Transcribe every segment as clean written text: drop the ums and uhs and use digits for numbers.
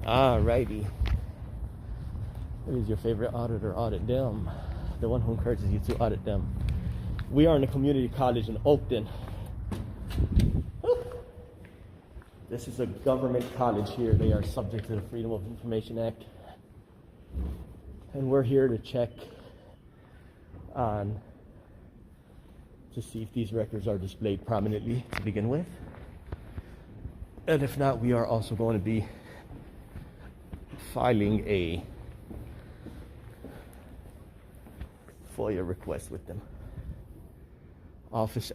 Alrighty. Who is your favorite auditor? Audit them. The one who encourages you to audit them. We are in a community college in Oakton. This is a government college here. They are subject to the Freedom of Information Act. And we're here to check on to see if these records are displayed prominently to begin with. And if not, we are also going to be filing a FOIA request with them. Office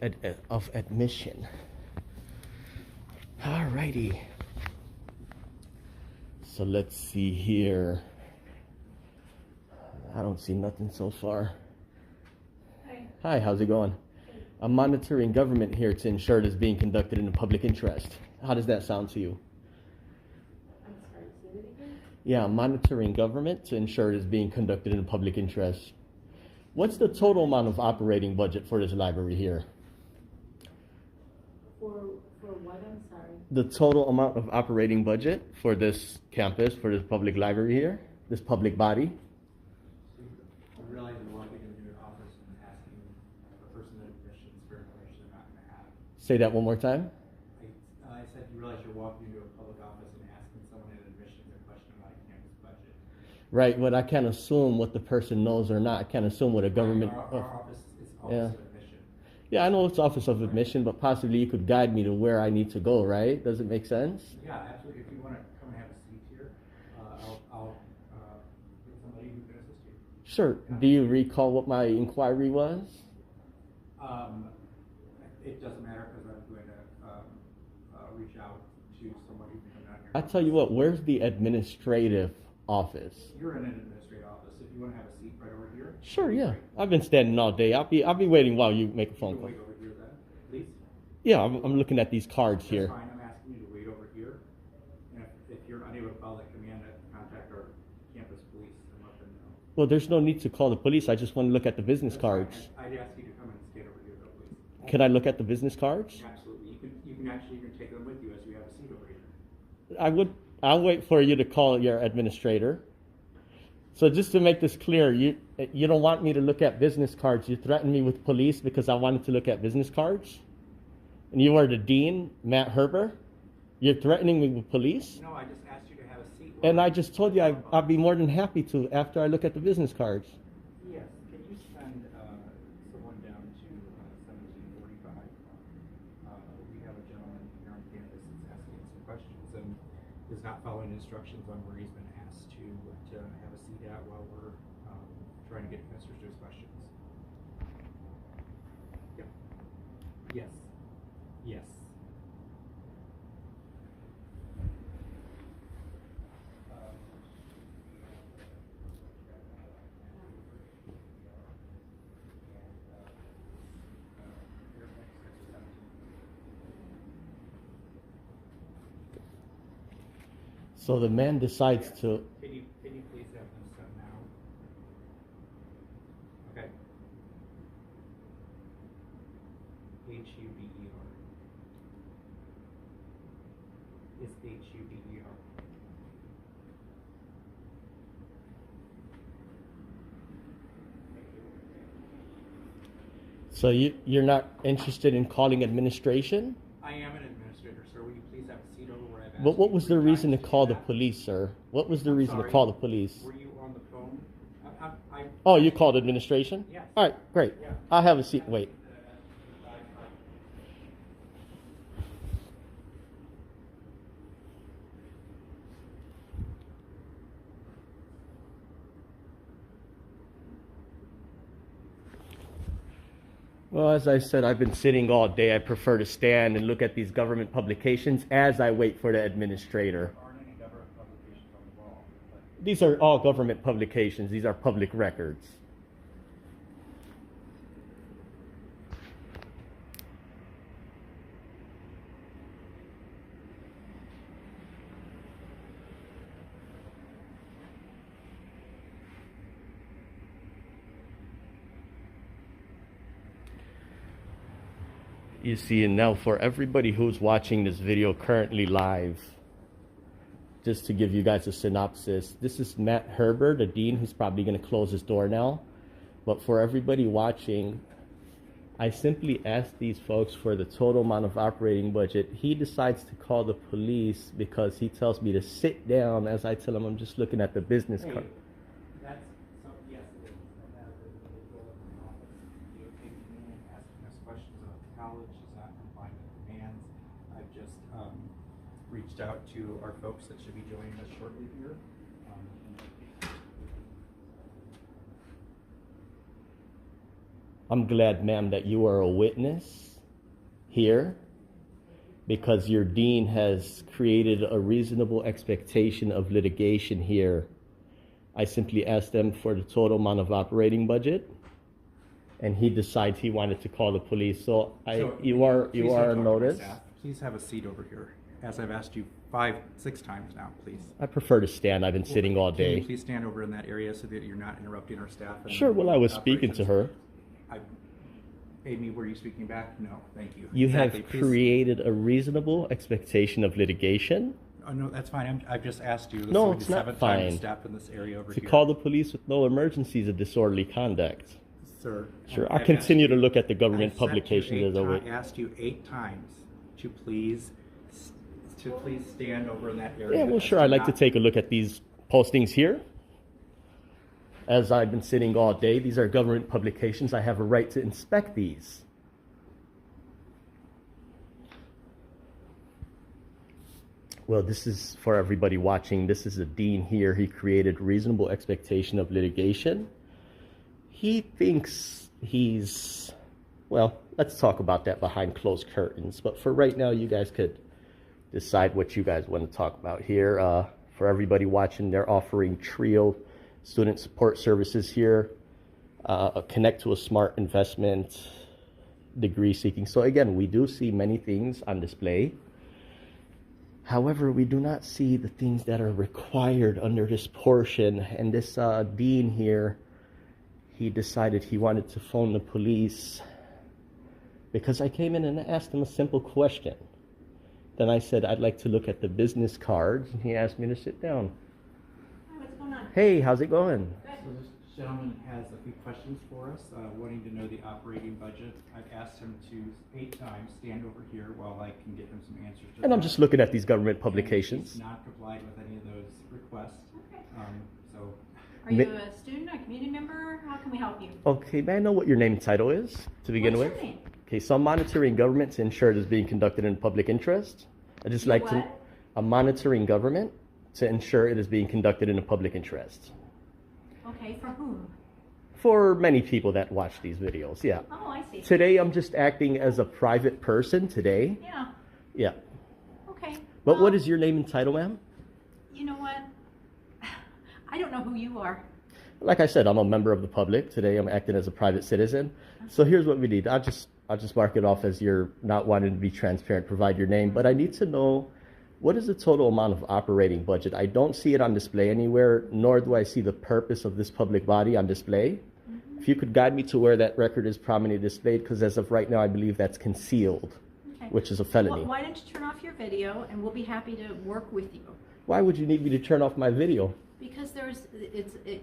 of Admission. Alrighty. So let's see here. I don't see nothing so far. Hi. Hi, how's it going? I'm monitoring government here to ensure it is being conducted in the public interest. How does that sound to you? I'm sorry, say that again? Yeah, I'm monitoring government to ensure it is being conducted in the public interest. What's the total amount of operating budget for this library here? For what? I'm sorry. The total amount of operating budget for this campus, for this public library here, this public body? I realize you're walking into your office and asking a person at admissions for information they're not going to have. Say that one more time. I said you realize you're walking into a public office and asking someone at admissions a question about a campus budget. Right, but I can't assume what the person knows or not. I can't assume what a government... Our office is Office Yeah. of Admission. Yeah, I know it's Office of Admission, but possibly you could guide me to where I need to go, right? Does it make sense? Yeah, absolutely. If you want to come and have a seat here, I'll get somebody who can assist you. Sure. Do you recall what my inquiry was? It doesn't matter because I'm going to reach out to someone who can come down here. I tell you what, where's the administrative office? You're in an administrative office. If you want to have a seat right over here. Sure, yeah. I've been standing all day. I'll be waiting while you make a phone call. Wait over here then, please. Yeah, I'm looking at these cards here. That's fine. I'm asking you to wait over here. And if you're unable to follow that command, contact our campus police and let them know. Well, there's no need to call the police. I just want to look at the business That's cards. fine. I'd ask you to come and stand over here though, please. Can I look at the business cards? Absolutely. You can actually even take them with you as you have a seat over here. I'll wait for you to call your administrator. So just to make this clear, you don't want me to look at business cards. You threatened me with police because I wanted to look at business cards? And you are the dean, Matt Herber? You're threatening me with police? No, I just asked you to have a seat. And I just told you I'd be more than happy to after I look at the business cards. Yes. Can you send someone down to 1745? We have a gentleman here on campus that's asking some questions and is not following instructions on where he's been asked to have a seat at while we're trying to get answers to his questions. Yep. Yes. Yes. So the man decides to... Can you please have them sent now? Okay. Huber. It's Huber. So you're not interested in calling administration? I am an administrator, sir. Will you please have a seat over where I've asked But what you was three the reason to times call do the that? police, sir? What was the I'm reason to sorry. call the police? Were you on the phone? I Oh, you called administration? Yes. All right, great. Yeah. I'll have a seat. Wait. Well, as I said, I've been sitting all day. I prefer to stand and look at these government publications as I wait for the administrator. There aren't any government publications on the wall. But These are all government publications. These are public records. You see, and now for everybody who's watching this video currently live, just to give you guys a synopsis, this is Matt Herbert, a dean who's probably going to close his door now. But for everybody watching, I simply asked these folks for the total amount of operating budget. He decides to call the police because he tells me to sit down as I tell him I'm just looking at the business card. That's, so, yes, it is. And that is the role of the office. You take me in, asking us questions about the college, is not complying with demands. I've just reached out to our folks that should be joining us shortly here. I'm glad, ma'am, that you are a witness here because your dean has created a reasonable expectation of litigation here. I simply asked them for the total amount of operating budget, and he decides he wanted to call the police. So you are on notice. Please have a seat over here, as I've asked you 5-6 times now, please. I prefer to stand. I've been sitting all Can day. you please stand over in that area so that you're not interrupting our staff? Sure, well, I was speaking to her. Amy, were you speaking back? No, thank you. You Exactly. have Please. created a reasonable expectation of litigation. Oh, no, that's fine. I've just asked you. This No, will be it's the not 7th time to fine. step in this area over To here. call the police with no emergency is a disorderly conduct. Sir. Sure, I've I continue asked to you- look at the government I've sent you publications as a way. I asked you 8 times to please stand over in that area. Yeah, well, because sure. do I'd like to not- take a look at these postings here. As I've been sitting all day, these are government publications. I have a right to inspect these. Well, this is for everybody watching. This is a dean here. He created reasonable expectation of litigation. He thinks he's, well, let's talk about that behind closed curtains. But for right now, you guys could decide what you guys want to talk about here. For everybody watching, they're offering TRIO student support services here. Connect to a smart investment, degree seeking. So again, we do see many things on display. However, we do not see the things that are required under this portion. And this dean here, he decided he wanted to phone the police because I came in and asked him a simple question. Then I said, I'd like to look at the business cards. And he asked me to sit down. Hi, what's going on? Hey, how's it going? Good. So this gentleman has a few questions for us, wanting to know the operating budget. I've asked him to 8 times stand over here while I can get him some answers. To And I'm that. just looking at these government And publications. he's not complied with any of those requests. Okay. So Are you a student, a community member? How can we help you? Okay, may I know what your name and title is to begin What's with? your name? Okay, so I'm monitoring government to ensure it is being conducted in public interest. I just You like to, what? I'm monitoring government to ensure it is being conducted in a public interest. Okay, for whom? For many people that watch these videos, yeah. Oh, I see. Today I'm just acting as a private person today. Yeah, Yeah. okay. But what Well, is your name and title, ma'am? You know what? I don't know who you are. Like I said, I'm a member of the public. Today I'm acting as a private citizen. So here's what we need. I'll just mark it off as you're not wanting to be transparent, provide your name. But I need to know, what is the total amount of operating budget? I don't see it on display anywhere, nor do I see the purpose of this public body on display. If you could guide me to where that record is prominently displayed, because as of right now, I believe that's concealed, Okay. which is a felony. Why don't you turn off your video and we'll be happy to work with you? Why would you need me to turn off my video? Because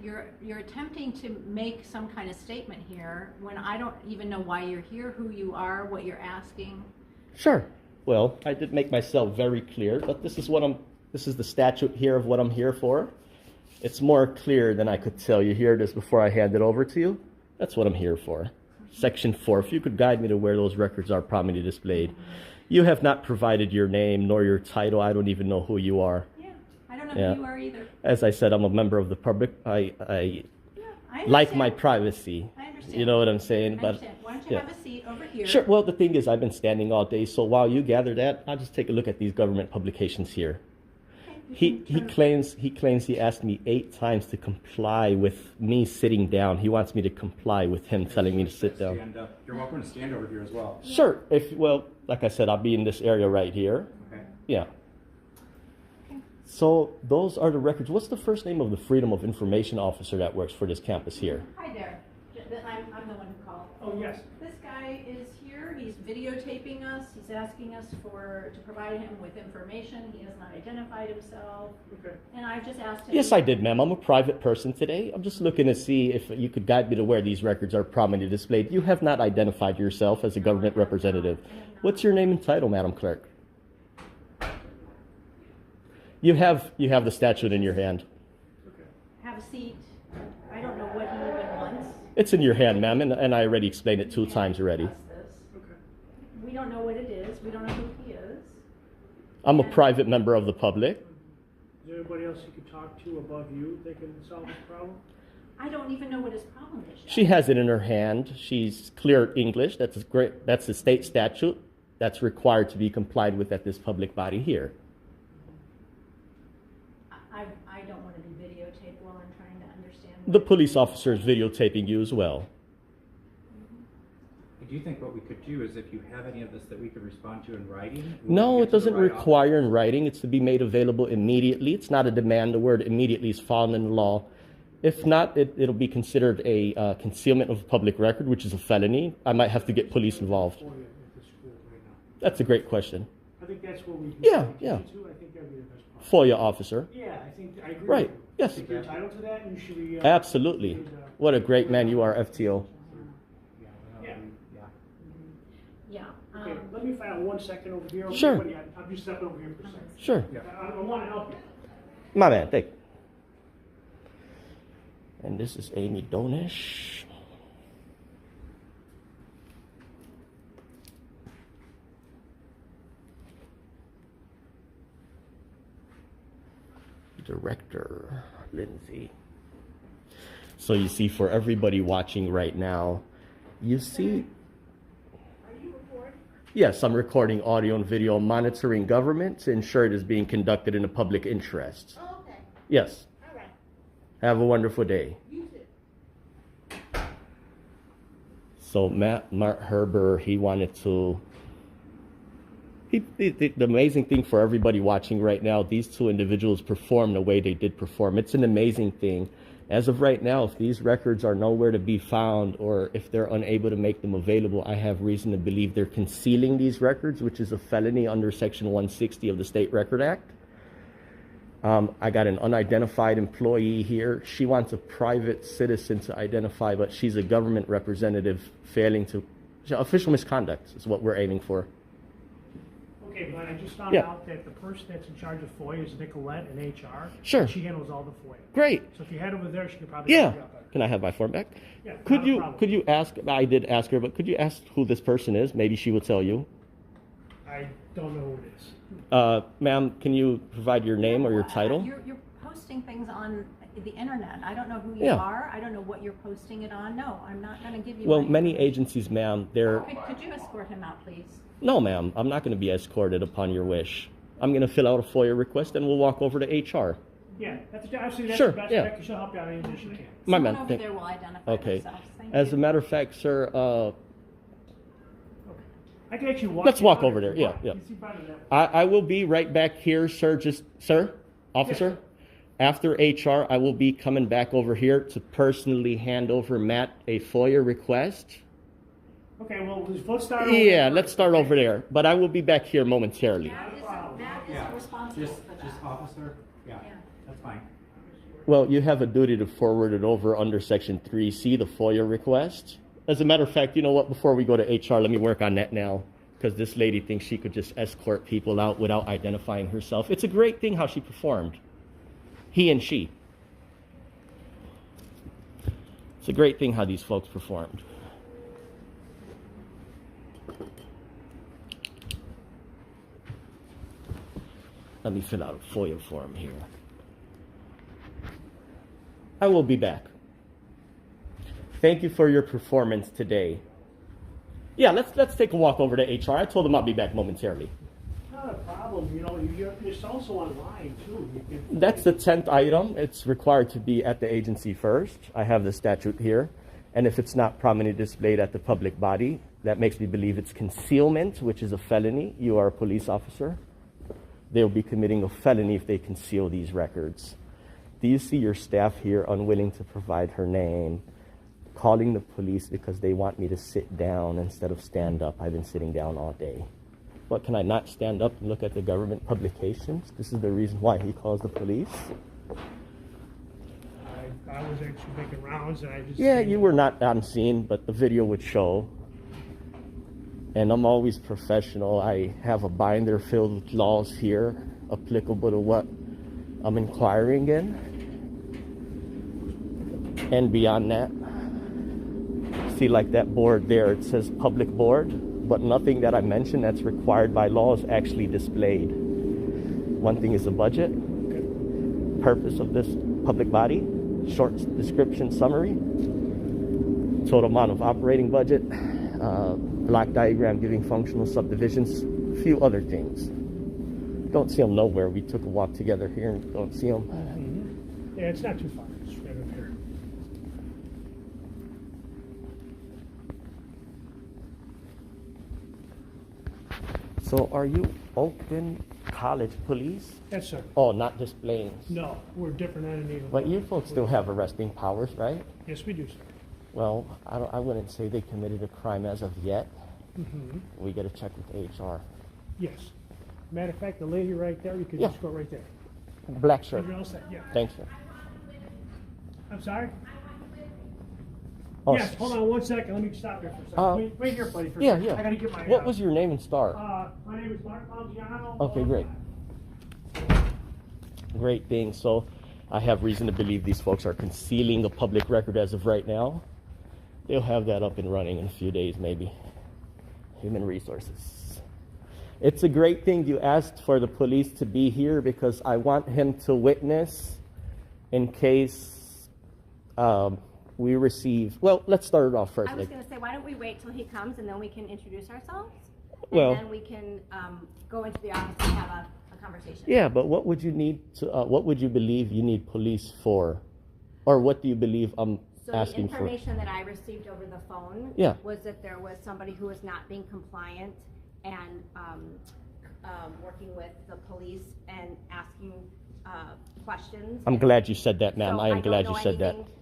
you're attempting to make some kind of statement here when I don't even know why you're here, who you are, what you're asking. Sure. Well, I did make myself very clear, but this is the statute here of what I'm here for. It's more clear than I could tell you. Here it is before I hand it over to you. That's what I'm here for. Section 4, if you could guide me to where those records are prominently displayed. You have not provided your name nor your title. I don't even know who you are. Yeah, I don't know Yeah. who you are either. As I said, I'm a member of the public. I Yeah, I like my understand. privacy. I understand. You know what I'm saying? I But understand. Why don't you yeah. have a seat over here? Sure. Well, the thing is, I've been standing all day, so while you gather that, I'll just take a look at these government publications here. Okay, you He can turn- claims he asked me 8 times to comply with me sitting down. He wants me to comply with him telling me to sit down. Stand up. You're welcome to stand over here as well. Sure. Like I said, I'll be in this area right here. Okay. Yeah. Okay. So those are the records. What's the first name of the Freedom of Information officer that works for this campus here? Hi there. I'm the one who called. Oh, yes. This guy is here. He's videotaping us. He's asking us to provide him with information. He has not identified himself. Okay. And I've just asked him. Yes, I did, ma'am. I'm a private person today. I'm just looking to see if you could guide me to where these records are prominently displayed. You have not identified yourself as a government representative. What's your name and title, Madam Clerk? You have the statute in your hand. Okay. Have a seat. I don't know what he even wants. It's in your hand, ma'am, and I already explained it 2 times already. Discuss this. Okay. We don't know what it is. We don't know who he is. I'm a private member of the public. Is there anybody else you could talk to above you that can solve this problem? I don't even know what his problem is yet. She has it in her hand. She's clear English. That's great. That's a state statute that's required to be complied with at this public body here. I don't want to be videotaped while I'm trying to understand. The police officer is videotaping you as well. Do you think what we could do is if you have any of this that we could respond to in writing? No, it doesn't require in writing. It's to be made available immediately. It's not a demand. The word immediately is found in the law. If not, it'll be considered a concealment of public record, which is a felony. I might have to get police involved. FOIA at the school right now. That's a great question. I think that's what we can Yeah, take yeah. you to. I think that'd be the best part. FOIA officer. Yeah, I think I agree Right, with you. yes. I think you're entitled to that, and you should be. Absolutely. should, What a great man you are, FTO. Yeah. Yeah. Okay, let me find out 1 second over here. Sure. Buddy, I'm just stepping over here for a second. Sure. I want to help you. My man, thank you. And this is Amy Donish. Director Lindsay. So you see, for everybody watching right now, you see. Are you recording? Yes, I'm recording audio and video, monitoring government to ensure it is being conducted in the public interest. Oh, okay. Yes. All right. Have a wonderful day. Use it. So Mark Herber, he wanted to. The amazing thing for everybody watching right now, these 2 individuals performed the way they did perform. It's an amazing thing. As of right now, if these records are nowhere to be found, or if they're unable to make them available, I have reason to believe they're concealing these records, which is a felony under Section 160 of the State Record Act. I got an unidentified employee here. She wants a private citizen to identify, but she's a government representative failing to. Official misconduct is what we're aiming for. Okay, but I just found Yeah. out that the person that's in charge of FOIA is Nicolette in HR. Sure. She handles all the FOIA. Great. So if you head over there, she could probably Yeah. help you out better. Can I have my form back? Yeah, Could not a you problem. ask? I did ask her, but could you ask who this person is? Maybe she will tell you. I don't know who it is. Ma'am, can you provide your name or your title? You're posting things on the internet. I don't know who you Yeah. are. I don't know what you're posting it on. No, I'm not going to give you. Well, my many information. agencies, ma'am, they're. Could you escort him out, please? No, ma'am, I'm not going to be escorted upon your wish. I'm going to fill out a FOIA request and we'll walk over to HR. Yeah, actually that's Sure, the best yeah. bet, 'cause she'll help you out anything she can. My Someone man, over thank- there will identify Okay. themselves. Thank As you. a matter of fact, sir, Okay. I can actually walk. Let's you walk out over if there. you Yeah, want. yeah. You see better that way. I will be right back here, sir. Sir, officer, after HR, I will be coming back over here to personally hand over Matt a FOIA request. Okay, well, let's start over Yeah, there let's first, start okay? over there. But I will be back here momentarily. Matt is Yeah. responsible Just for that. officer? Yeah, Yeah. that's fine. Well, you have a duty to forward it over under Section 3C, the FOIA request. As a matter of fact, you know what? Before we go to HR, let me work on that now. Because this lady thinks she could just escort people out without identifying herself. It's a great thing how she performed. He and she. It's a great thing how these folks performed. Let me fill out a FOIA form here. I will be back. Thank you for your performance today. Yeah, let's take a walk over to HR. I told them I'll be back momentarily. Not a problem, you know, it's also online too. You can, That's the 10th item. It's required to be at the agency first. I have the statute here. And if it's not prominently displayed at the public body, that makes me believe it's concealment, which is a felony. You are a police officer. They'll be committing a felony if they conceal these records. Do you see your staff here unwilling to provide her name, calling the police because they want me to sit down instead of stand up. I've been sitting down all day. What, can I not stand up and look at the government publications? This is the reason why he calls the police? I was actually making rounds and I just... Yeah, you were not on scene, but the video would show. And I'm always professional. I have a binder filled with laws here applicable to what I'm inquiring in. And beyond that, see, like that board there, it says public board, but nothing that I mentioned that's required by law is actually displayed. One thing is the budget, purpose of this public body, short description summary, total amount of operating budget, block diagram giving functional subdivisions, a few other things. Don't see them nowhere. We took a walk together here and don't see them. Yeah, it's not too far. It's right up here. So are you Oakland College Police? Yes, sir. Oh, not displaying. No, we're a different entity. But you folks still have arresting powers, right? Yes, we do, sir. Well, I wouldn't say they committed a crime as of yet. Mm-hmm. We got to check with HR. Yes. Matter of fact, the lady right there, you could Yeah. just go right there. Black shirt. You're all set. Yeah. Thanks, sir. I'm sorry? Oh, Yes, hold on one second. Let me stop here for a second. Wait here, buddy, for a Yeah, second. yeah. I gotta get my... What was your name and star? My name is Mark Mangiano. Okay, great. Great thing. So I have reason to believe these folks are concealing a public record as of right now. They'll have that up and running in a few days, maybe. Human resources. It's a great thing you asked for the police to be here because I want him to witness in case we receive... Well, let's start it off first. I was going to say, why don't we wait till he comes and then we can introduce ourselves? And Well- then we can go into the office and have a conversation. Yeah, but what would you need to... what would you believe you need police for? Or what do you believe I'm So the asking for? information that I received over the phone Yeah. was that there was somebody who was not being compliant and working with the police and asking questions. I'm glad you said that, ma'am. So I am don't glad you know said that. anything.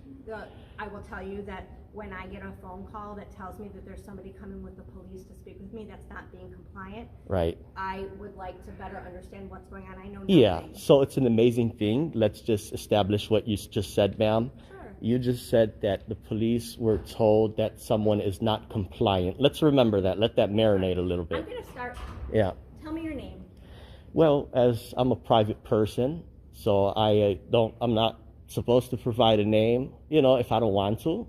I will tell you that when I get a phone call that tells me that there's somebody coming with the police to speak with me that's not being compliant, Right. I would like to better understand what's going on. I know nothing. Yeah, so it's an amazing thing. Let's just establish what you just said, ma'am. Sure. You just said that the police were told that someone is not compliant. Let's remember that. Let that marinate a little I'm bit. going to start. Yeah. Tell me your name. Well, as I'm a private person, so I'm not supposed to provide a name, if I don't want to.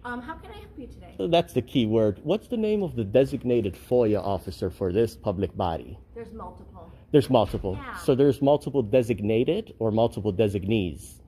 How can I help you today? So that's the key word. What's the name of the designated FOIA officer for this public body? There's multiple. There's multiple. Yeah. So there's multiple designated or multiple designees?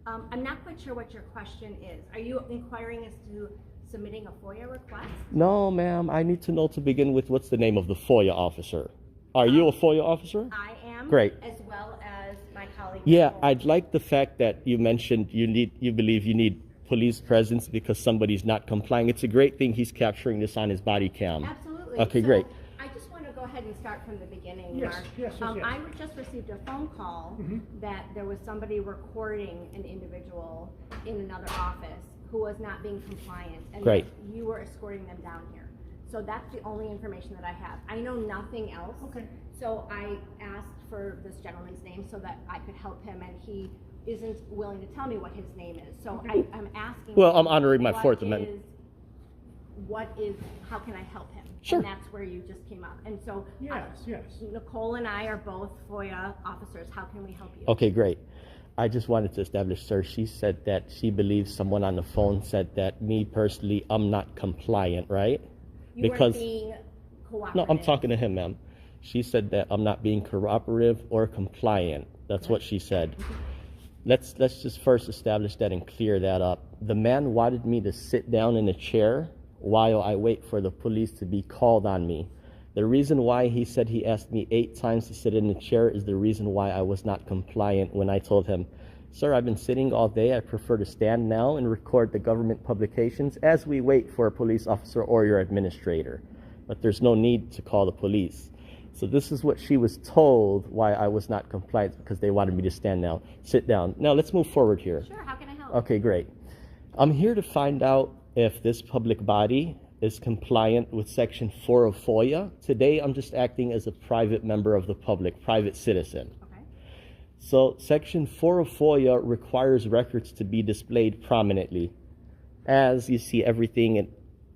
I'm not quite sure what your question is. Are you inquiring as to submitting a FOIA request? No, ma'am. I need to know to begin with what's the name of the FOIA officer. Are you a FOIA officer? I am. Great. As well as my colleague. Yeah, Nicole. I'd like the fact that you mentioned you believe you need police presence because somebody's not complying. It's a great thing he's capturing this on his body cam. Absolutely. Okay, So, great. I just want to go ahead and start from the beginning, Yes, Mark. yes, yes. I just received a phone call that there was somebody recording an individual in another office who was not being compliant, and Great. that you were escorting them down here. So that's the only information that I have. I know nothing else. Okay. So I asked for this gentleman's name so that I could help him, and he isn't willing to tell me what his name is. So I'm asking. Well, I'm honoring my what Fourth Amendment. How can I help him? Sure. And that's where you just came up. And so Yes. Nicole and I are both FOIA officers. How can we help you? Okay, great. I just wanted to establish, sir, she said that she believes someone on the phone said that me personally, I'm not compliant, right? You weren't being cooperative. No, I'm talking to him, ma'am. She said that I'm not being cooperative or compliant. That's what she said. Let's just first establish that and clear that up. The man wanted me to sit down in a chair while I wait for the police to be called on me. The reason why he said he asked me 8 times to sit in the chair is the reason why I was not compliant when I told him, sir, I've been sitting all day. I prefer to stand now and record the government publications as we wait for a police officer or your administrator. But there's no need to call the police. So this is what she was told why I was not compliant, because they wanted me to sit down. Now let's move forward here. Sure, how can I help? Okay, great. I'm here to find out if this public body is compliant with Section 4 of FOIA. Today, I'm just acting as a private member of the public, private citizen. Okay. So Section 4 of FOIA requires records to be displayed prominently. As you see, everything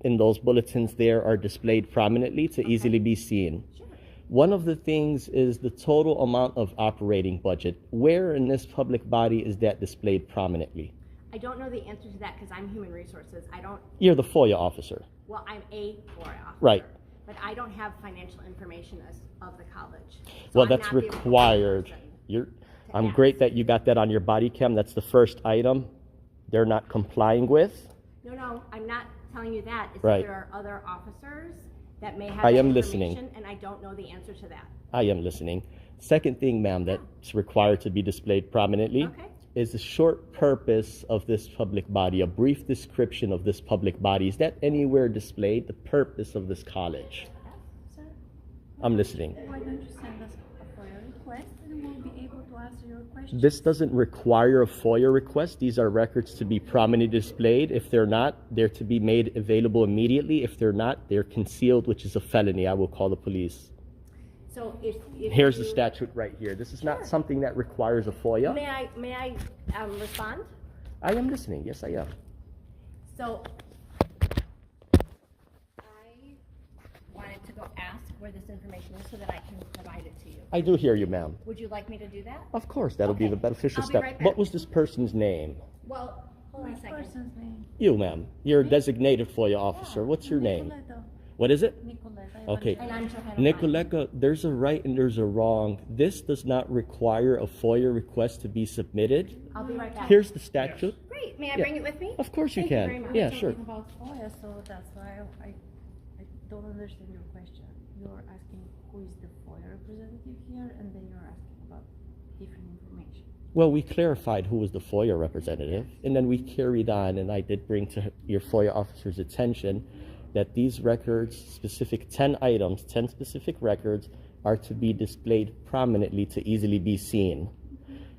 in those bulletins there are displayed prominently to easily be seen. Sure. One of the things is the total amount of operating budget. Where in this public body is that displayed prominently? I don't know the answer to that because I'm human resources. I don't, You're the FOIA officer. well, I'm a FOIA officer. Right. But I don't have financial information of the college. So Well, I'm that's not the appropriate required. person. I'm ask. great that you got that on your body cam. That's the first item they're not complying with. No, I'm not telling you that. It's Right. that there are other officers that may have I that am listening. information, and I don't know the answer to that. I am listening. Second thing, ma'am, that's required to be displayed prominently Okay. is the short purpose of this public body, a brief description of this public body. Is that anywhere displayed, the purpose of this college? Sir, I'm listening. why don't you send us a FOIA request and we'll be able to answer your questions? This doesn't require a FOIA request. These are records to be prominently displayed. If they're not, they're to be made available immediately. If they're not, they're concealed, which is a felony. I will call the police. So if Here's the you- statute right here. This is not Sure. something that requires a FOIA. May I respond? I am listening. Yes, I am. So I wanted to go ask where this information is so that I can provide it to you. I do hear you, ma'am. Would you like me to do that? Of course, that'll be Okay. the beneficial I'll be step. right back. What was this person's name? Well, hold on a Which second. person's name? You, ma'am. You're a designated FOIA officer. What's your name? Nicoleta. What is it? Nicoleta. Okay. And I'm Johanna. Nicoleta, there's a right and there's a wrong. This does not require a FOIA request to be submitted. I'll be right back. Here's the statute. Great. May I Yeah. bring it with me? Of course you Thank you can. very much. Yeah, We're sure. talking about FOIA, so that's why I don't understand your question. You're asking who is the FOIA representative here, and then you're asking about different information. Well, we clarified who was the FOIA representative, and then we carried on, and I did bring to your FOIA officer's attention that these records, specific 10 items, 10 specific records, are to be displayed prominently to easily be seen.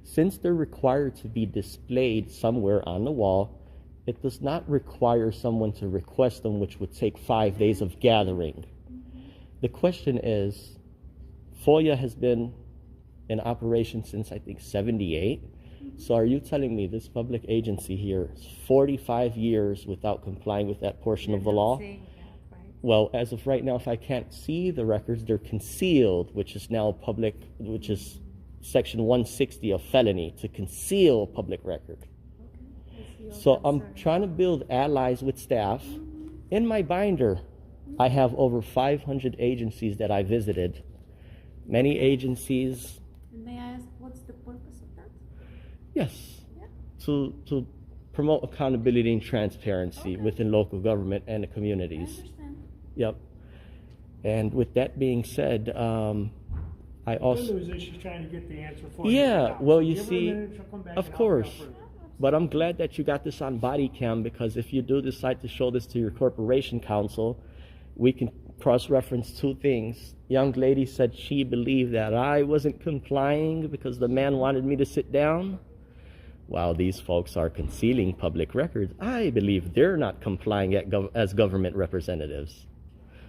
Since they're required to be displayed somewhere on the wall, it does not require someone to request them, which would take 5 days of gathering. The question is, FOIA has been in operation since, I think, 78. So are you telling me this public agency here is 45 years without complying with that portion of the law? Well, as of right now, if I can't see the records, they're concealed, which is now public, which is Section 160 of felony, to conceal a public record. So I'm trying to build allies with staff. In my binder, I have over 500 agencies that I visited. Many agencies, And may I ask, what's the purpose of that? yes, Yeah. to promote accountability and transparency Okay. within local government and the I communities. understand. Yep. And with that being said, I The also, good news is she's trying to get the answer for you. yeah, now. well, So you give her a see, minute, she'll come back of and help you out course. further. But I'm glad that you got this on body cam, because if you do decide to show this to your corporation counsel, we can cross-reference two things. Young lady said she believed that I wasn't complying because the man wanted me to sit down. While these folks are concealing public records, I believe they're not complying as government representatives.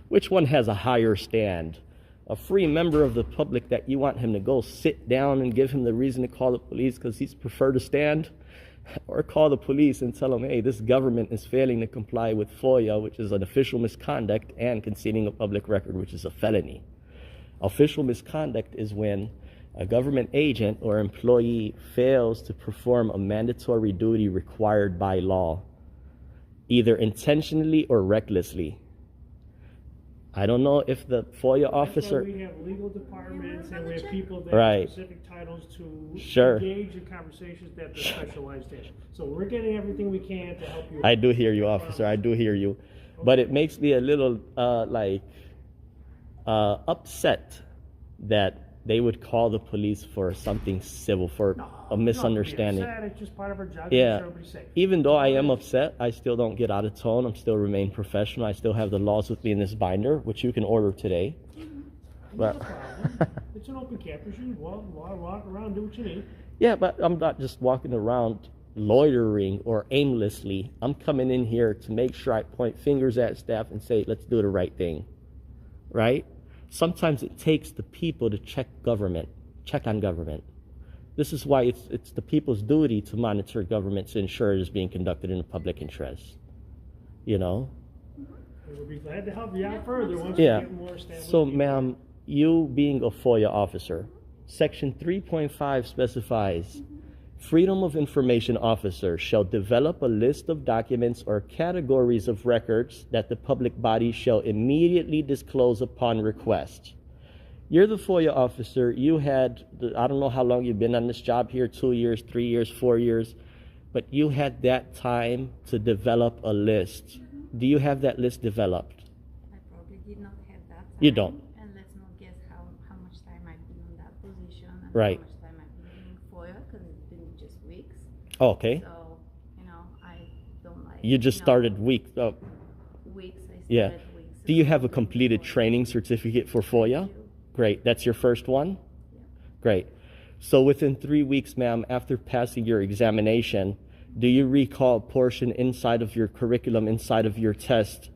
Which one has a higher stand? A free member of the public that you want him to go sit down and give him the reason to call the police because he's prefer to stand? Or call the police and tell them, hey, this government is failing to comply with FOIA, which is an official misconduct, and concealing a public record, which is a felony. Official misconduct is when a government agent or employee fails to perform a mandatory duty required by law, either intentionally or recklessly. I don't know if the FOIA That's why officer... we have legal departments and we have people that Right. have specific titles to Sure. engage in conversations that they're specialized in. So we're getting everything we can to help you. I do hear you, officer. I do hear you. But it makes me a little upset that they would call the police for something civil, for a misunderstanding. No, it's just part of our job. Yeah. To make sure everybody's safe. Even though I am upset, I still don't get out of tone. I'm still remain professional. I still have the laws with me in this binder, which you can order today. Not a But problem. It's an open campus. You can walk around, do what you need. yeah, but I'm not just walking around loitering or aimlessly. I'm coming in here to make sure I point fingers at staff and say, let's do the right thing, right? Sometimes it takes the people to check on government. This is why it's the people's duty to monitor government to ensure it is being conducted in the public interest, you know? We'll be glad to help you out further once Yeah. we get more established. So, ma'am, you being a FOIA officer, Section 3.5 specifies, Freedom of Information Officer shall develop a list of documents or categories of records that the public body shall immediately disclose upon request. You're the FOIA officer. You had, I don't know how long you've been on this job here, 2 years, 3 years, 4 years, but you had that time to develop a list. Do you have that list developed? I probably did not have that time. You don't. And let's not guess how much time I've been in that position and Right. how much time I've been doing FOIA, because it's been just weeks. Okay. So, I don't like. You just started weeks. I started Yeah. weeks. Do you ago have a doing completed FOIA. training certificate for I FOIA? do. Great. That's your first one? Yeah. Great. So within 3 weeks, ma'am, after passing your examination, do you recall a portion inside of your curriculum, inside of your test,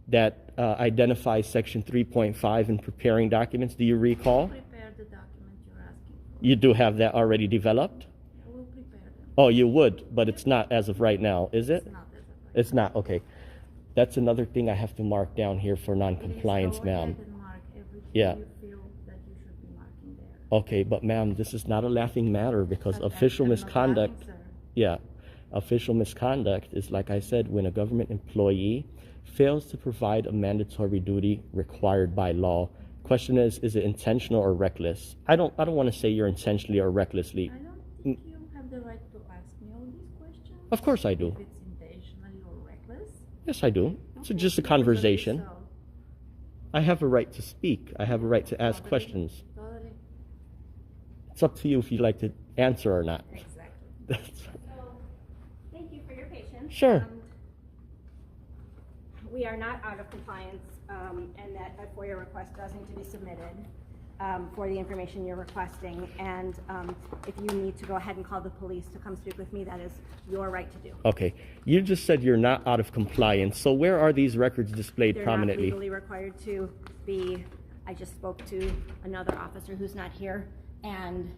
that identifies Section 3.5 in preparing documents? Do you recall? Prepare the document you're asking for. You do have that already developed? I will prepare them. Oh, you would, but it's not as of right now, is it? It's not as a It's not, okay. That's another thing I have to mark down here for non-compliance, Please go ma'am. ahead and mark everything Yeah. you feel that you should be marking there. Okay, but ma'am, this is not a laughing matter because But official I'm not misconduct, lying, sir. yeah, official misconduct is, like I said, when a government employee fails to provide a mandatory duty required by law. Question is it intentional or reckless? I don't want to say you're intentionally or recklessly. I don't think you have the right to ask me all these questions. Of course I do. If it's intentionally or reckless. Yes, I do. It's Okay, just a because of conversation. yourself. I have a right to speak. I have a right to ask Totally, questions. Totally. It's up to you if you'd like to answer or not. Exactly. That's So, thank you for your patience. Sure. We are not out of compliance, and that a FOIA request does need to be submitted for the information you're requesting. And if you need to go ahead and call the police to come speak with me, that is your right to do. Okay. You just said you're not out of compliance. So where are these records displayed They're prominently? not legally required to be. I just spoke to another officer who's not here, and